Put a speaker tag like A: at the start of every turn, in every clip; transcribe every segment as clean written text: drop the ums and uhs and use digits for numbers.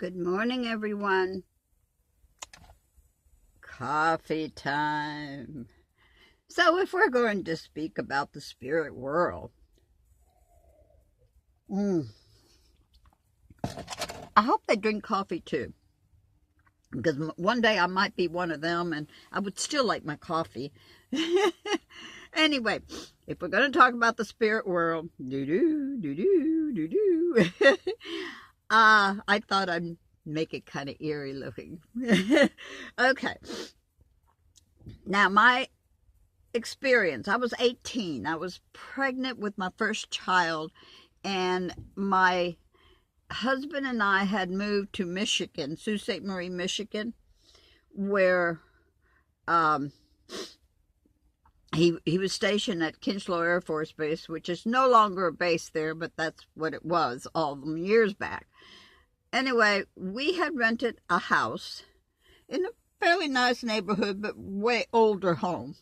A: Good morning, everyone. Coffee time. So if we're going to speak about the spirit world, I hope they drink coffee too. Because one day I might be one of them and I would still like my coffee. Anyway, if we're going to talk about the spirit world, I thought I'd make it kind of eerie looking. Okay. Now, my experience, I was 18. I was pregnant with my first child, and my husband and I had moved to Michigan, Sault Ste. Marie, Michigan, where he was stationed at Kinchlow Air Force Base, which is no longer a base there, but that's what it was all them years back. Anyway, we had rented a house in a fairly nice neighborhood, but way older home.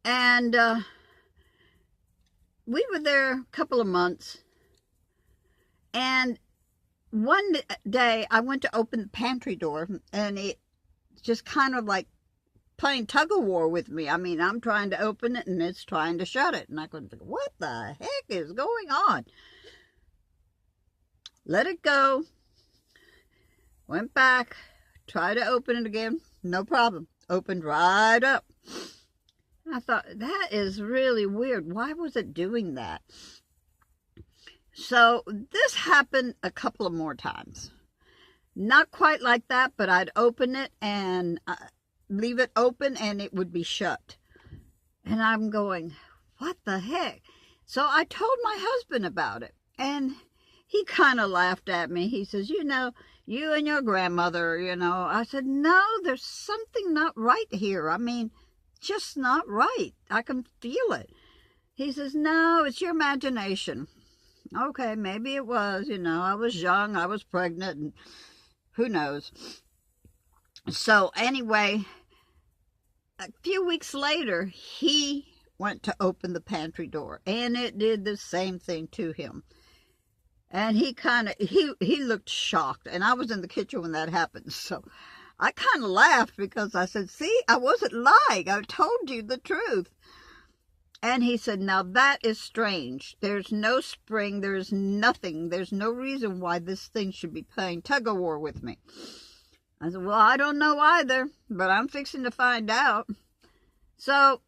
A: And we were there a couple of months. And one day I went to open the pantry door, and it just kind of like playing tug of war with me. I mean, I'm trying to open it and it's trying to shut it. And I couldn't think, what the heck is going on? Let it go. Went back, tried to open it again. No problem. Opened right up. I thought, that is really weird. Why was it doing that? So this happened a couple of more times. Not quite like that, but I'd open it and leave it open and it would be shut. And I'm going, what the heck? So I told my husband about it, and he kind of laughed at me. He says, you and your grandmother, I said, no, there's something not right here. I mean, just not right. I can feel it. He says, no, it's your imagination. Okay, maybe it was, I was young, I was pregnant, and who knows. So anyway, a few weeks later, he went to open the pantry door, and it did the same thing to him. And he looked shocked, and I was in the kitchen when that happened. So I kind of laughed because I said, see, I wasn't lying. I told you the truth. And he said, now that is strange. There's no spring. There's nothing. There's no reason why this thing should be playing tug of war with me. I said, well, I don't know either, but I'm fixing to find out. So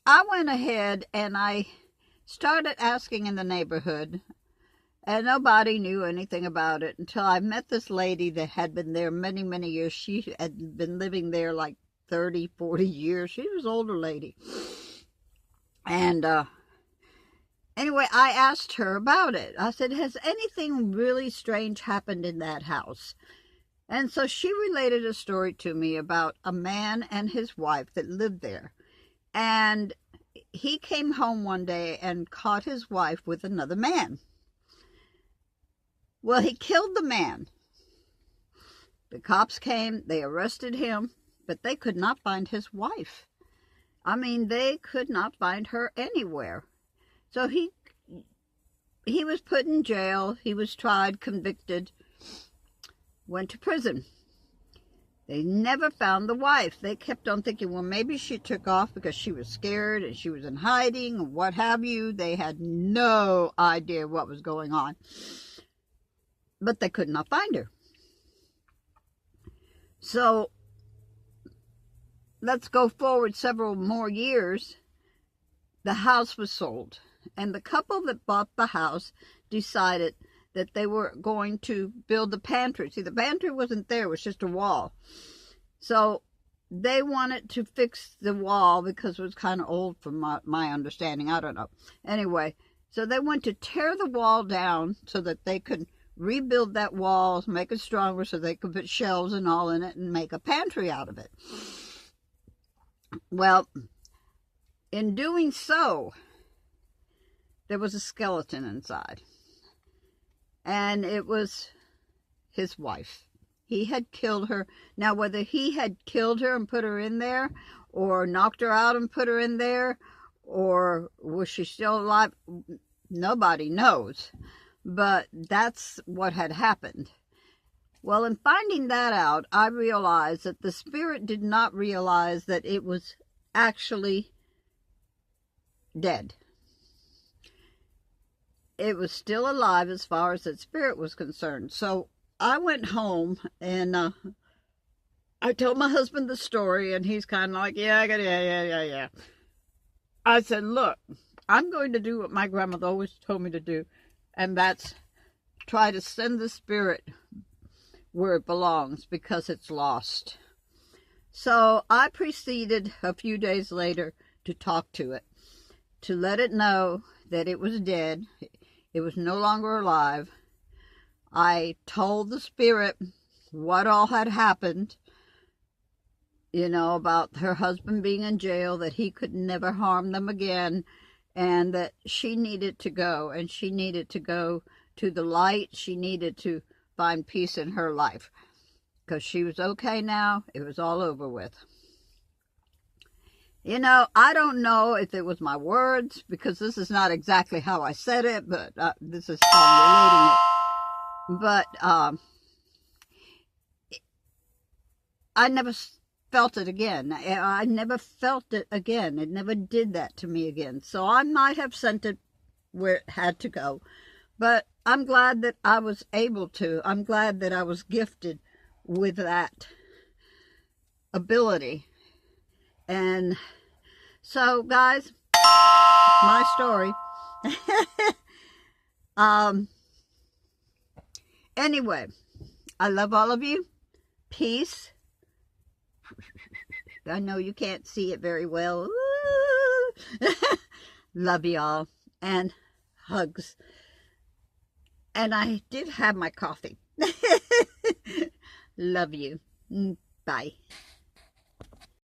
A: I went ahead and I started asking in the neighborhood, and nobody knew anything about it until I met this lady that had been there many, many years. She had been living there like 30, 40 years. She was an older lady. And anyway, I asked her about it. I said, has anything really strange happened in that house? And so she related a story to me about a man and his wife that lived there. And he came home one day and caught his wife with another man. Well, he killed the man. The cops came, they arrested him, but they could not find his wife. I mean, they could not find her anywhere. So he was put in jail. He was tried, convicted, went to prison. They never found the wife. They kept on thinking, well, maybe she took off because she was scared and she was in hiding and what have you. They had no idea what was going on. But they could not find her. So let's go forward several more years. The house was sold, and the couple that bought the house decided that they were going to build the pantry. See, the pantry wasn't there, it was just a wall. So they wanted to fix the wall because it was kind of old from my understanding. I don't know. Anyway, so they went to tear the wall down so that they could rebuild that wall, make it stronger so they could put shelves and all in it and make a pantry out of it. Well, in doing so, there was a skeleton inside. And it was his wife. He had killed her. Now, whether he had killed her and put her in there, or knocked her out and put her in there, or was she still alive, nobody knows. But that's what had happened. Well, in finding that out, I realized that the spirit did not realize that it was actually dead. It was still alive as far as its spirit was concerned. So I went home and I told my husband the story, and he's kind of like, yeah. I said, look, I'm going to do what my grandmother always told me to do, and that's try to send the spirit where it belongs because it's lost. So I proceeded a few days later to talk to it, to let it know that it was dead. It was no longer alive. I told the spirit what all had happened, about her husband being in jail, that he could never harm them again, and that she needed to go, and she needed to go to the light. She needed to find peace in her life because she was okay now. It was all over with. I don't know if it was my words, because this is not exactly how I said it, but this is how I'm relating it. But I never felt it again. I never felt it again. It never did that to me again. So I might have sent it where it had to go. But I'm glad that I was able to. I'm glad that I was gifted with that ability. And so, guys, my story. Anyway, I love all of you. Peace. I know you can't see it very well. Love y'all. And hugs. And I did have my coffee. Love you. Bye.